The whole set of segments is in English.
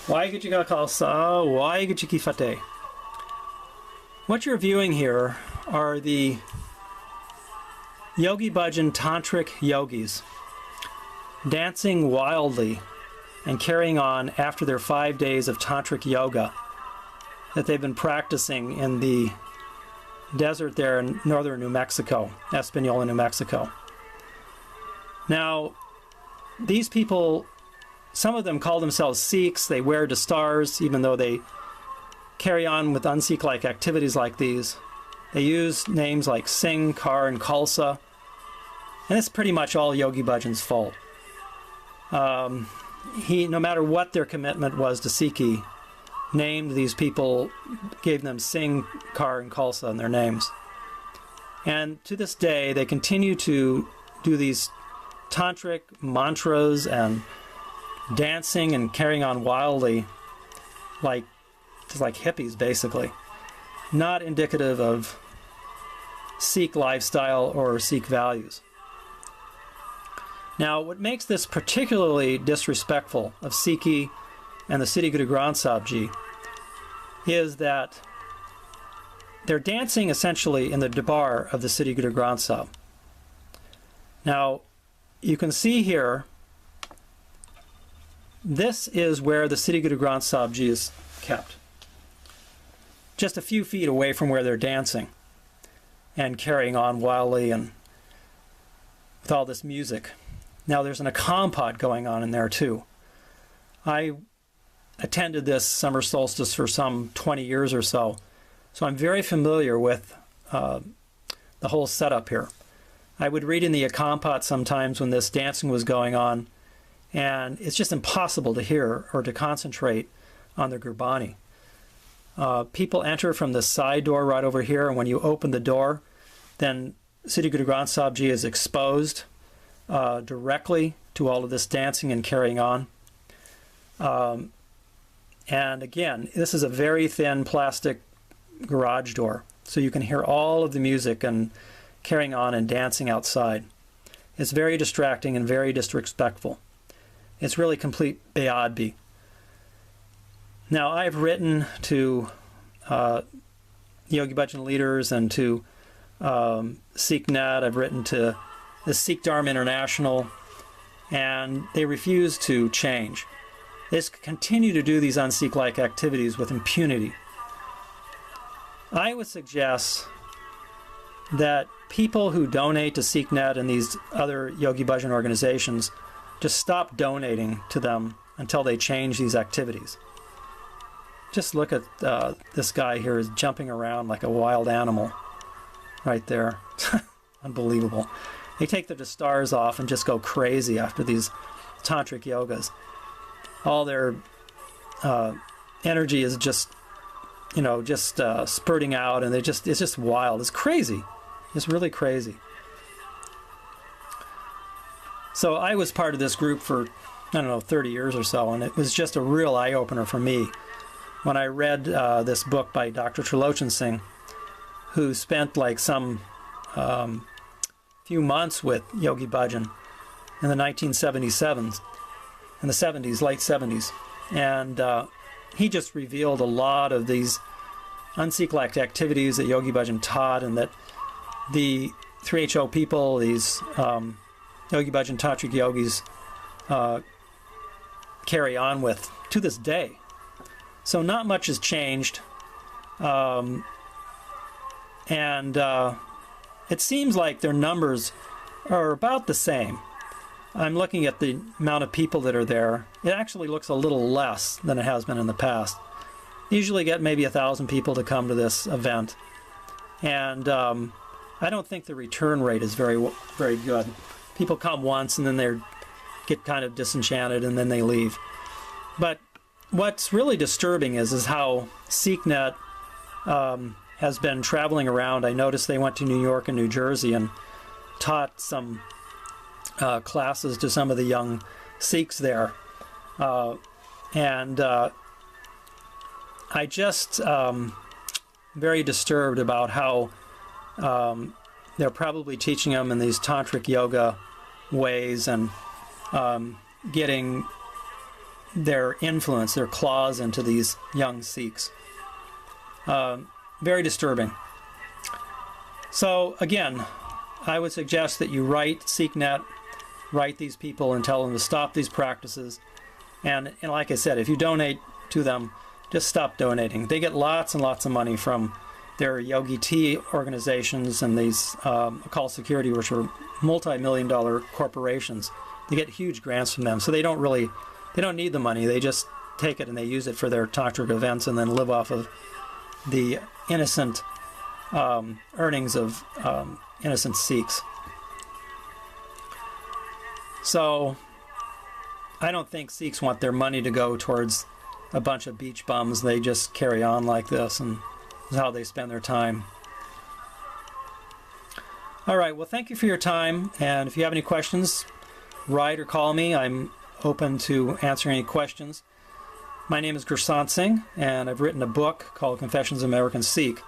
Waheguru Ji Ka Khalsa, Waheguru Ji Ki Fateh. What you're viewing here are the Yogi Bhajan Tantric yogis dancing wildly and carrying on after their 5 days of Tantric yoga that they've been practicing in the desert there in northern New Mexico, Espanola, New Mexico. Now, these people, some of them call themselves Sikhs. They wear dastars, even though they carry on with un-Sikh-like activities like these. They use names like Singh, Kar, and Khalsa. And it's pretty much all Yogi Bhajan's fault. No matter what their commitment was to Sikhi, named these people, gave them Singh, Kar, and Khalsa in their names. And to this day, they continue to do these tantric mantras and dancing and carrying on wildly, just like hippies, basically. Not indicative of Sikh lifestyle or Sikh values. Now, what makes this particularly disrespectful of Sikhi and the Sri Guru Granth Sahib Ji is that they're dancing essentially in the Darbar of the Sri Guru Granth Sahib. Now, you can see here, this is where the Sri Guru Granth Sahib Ji is kept. Just a few feet away from where they're dancing and carrying on wildly and with all this music. Now, there's an Akand Paath going on in there too. I attended this summer solstice for some 20 years or so, so I'm very familiar with the whole setup here. I would read in the Akand Paath sometimes when this dancing was going on, and it's just impossible to hear or to concentrate on the Gurbani. People enter from the side door right over here, and when you open the door, then Sri Guru Granth Sahib Ji is exposed directly to all of this dancing and carrying on. And again, this is a very thin plastic garage door, so you can hear all of the music and carrying on and dancing outside. It's very distracting and very disrespectful. It's really complete beadbi. Now, I've written to Yogi Bhajan leaders and to SikhNet. I've written to the Sikh Dharma International, and they refuse to change. They just continue to do these un-Sikh-like activities with impunity. I would suggest that people who donate to SikhNet and these other Yogi Bhajan organizations just stop donating to them until they change these activities. Just look at this guy here is jumping around like a wild animal right there. Unbelievable. They take their stars off and just go crazy after these tantric yogas. All their energy is just, spurting out, and it's just wild. It's crazy. It's really crazy. So I was part of this group for, 30 years or so, and it was just a real eye-opener for me when I read this book by Dr. Gurumustuk Singh, who spent like some few months with Yogi Bhajan in the 1977s, in the 70s, late 70s. And he just revealed a lot of these un-Sikh-like activities that Yogi Bhajan taught, and that the 3HO people, these Yogi Bhajan Tantric yogis, carry on with to this day. So not much has changed. It seems like their numbers are about the same. I'm looking at the amount of people that are there. It actually looks a little less than it has been in the past. Usually get maybe 1,000 people to come to this event. And I don't think the return rate is very good. People come once and then they get kind of disenchanted and then they leave. But what's really disturbing is how SikhNet has been traveling around. I noticed they went to New York and New Jersey and taught some classes to some of the young Sikhs there. I just very disturbed about how they're probably teaching them in these tantric yoga ways and getting their influence, their claws into these young Sikhs. Very disturbing. So again, I would suggest that you write SikhNet, write these people and tell them to stop these practices. And like I said, if you donate to them, just stop donating. They get lots and lots of money from their Yogi Tea organizations and these occult security, which are multi-million-dollar corporations. They get huge grants from them, so they don't need the money. They just take it and they use it for their tantric events and then live off of the innocent earnings of innocent Sikhs. So I don't think Sikhs want their money to go towards a bunch of beach bums. They just carry on like this, and this is how they spend their time. All right, well, thank you for your time, and if you have any questions, write or call me. I'm open to answering any questions. My name is Gurumustuk Singh, and I've written a book called Confessions of an American Sikh,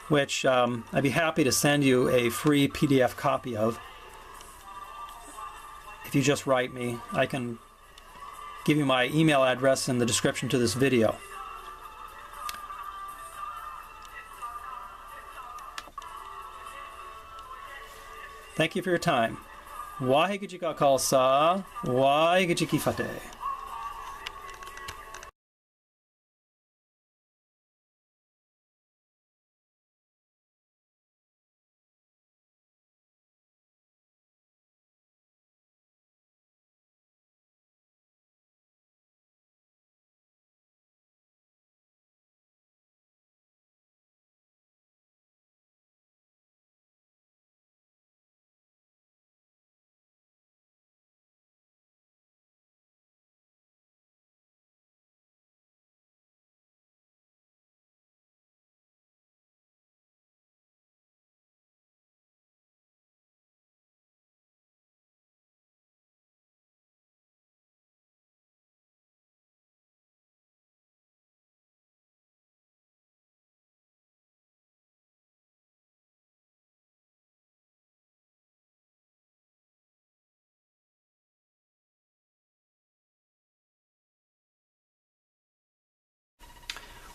which I'd be happy to send you a free PDF copy of. If you just write me, I can give you my email address in the description to this video. Thank you for your time. Waheguru Ji Ka Khalsa, Waheguru Ji Ki Fateh.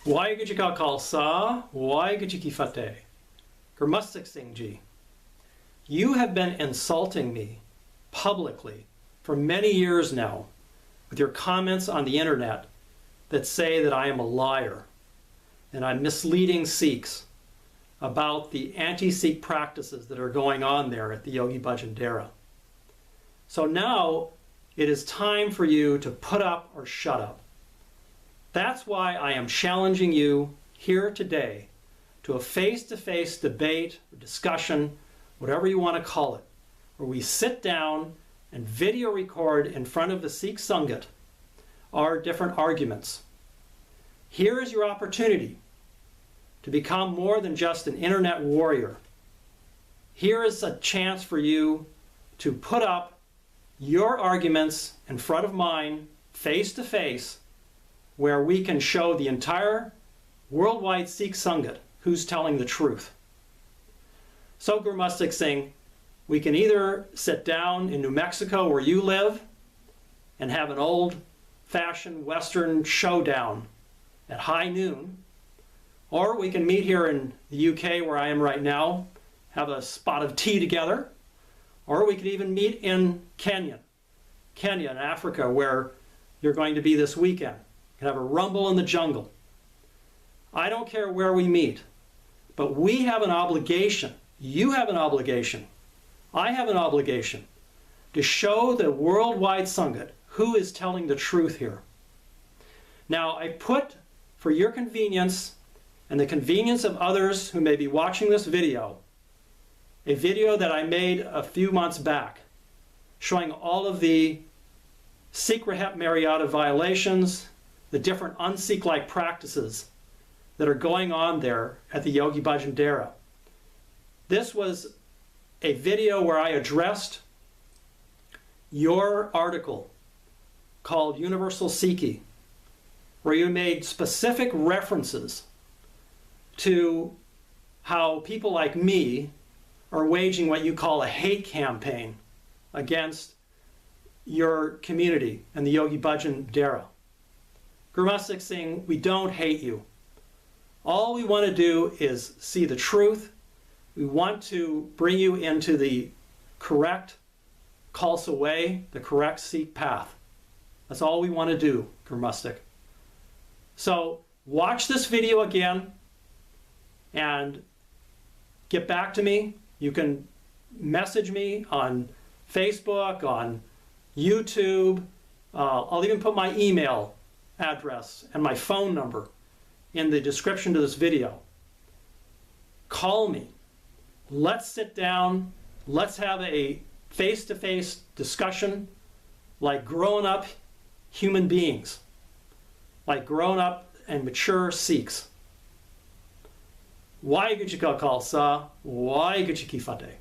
Waheguru Ji Ka Khalsa, Waheguru Ji Ki Fateh. Gurumustuk Singh Ji, you have been insulting me publicly for many years now with your comments on the internet that say that I am a liar and I'm misleading Sikhs about the anti-Sikh practices that are going on there at the Yogi Bhajan Dera. So now it is time for you to put up or shut up. That's why I am challenging you here today to a face-to-face debate or discussion, whatever you want to call it, where we sit down and video record in front of the Sikh Sangat our different arguments. Here is your opportunity to become more than just an internet warrior. Here is a chance for you to put up your arguments in front of mine, face-to-face, where we can show the entire worldwide Sikh Sangat who's telling the truth. So Gurumustuk Singh, we can either sit down in New Mexico where you live and have an old-fashioned Western showdown at high noon, or we can meet here in the UK where I am right now, have a spot of tea together, or we could even meet in Kenya in Africa, where you're going to be this weekend. You can have a rumble in the jungle. I don't care where we meet, but we have an obligation, you have an obligation, I have an obligation to show the worldwide Sangat who is telling the truth here. Now, I put, for your convenience and the convenience of others who may be watching this video, a video that I made a few months back showing all of the Sikh Rahep Mariata violations, the different un-Sikh-like practices that are going on there at the Yogi Bhajan Dera. This was a video where I addressed your article called Universal Sikhi, where you made specific references to how people like me are waging what you call a hate campaign against your community and the Yogi Bhajan Dera. Gurumustuk Singh, we don't hate you. All we want to do is see the truth. We want to bring you into the correct Khalsa way, the correct Sikh path. That's all we want to do, Gurumustuk. So watch this video again and get back to me. You can message me on Facebook, on YouTube. I'll even put my email address and my phone number in the description to this video. Call me. Let's sit down. Let's have a face-to-face discussion like grown-up human beings, like grown-up and mature Sikhs. Waheguru Ji Ka Khalsa, Waheguru Ji Ki Fateh.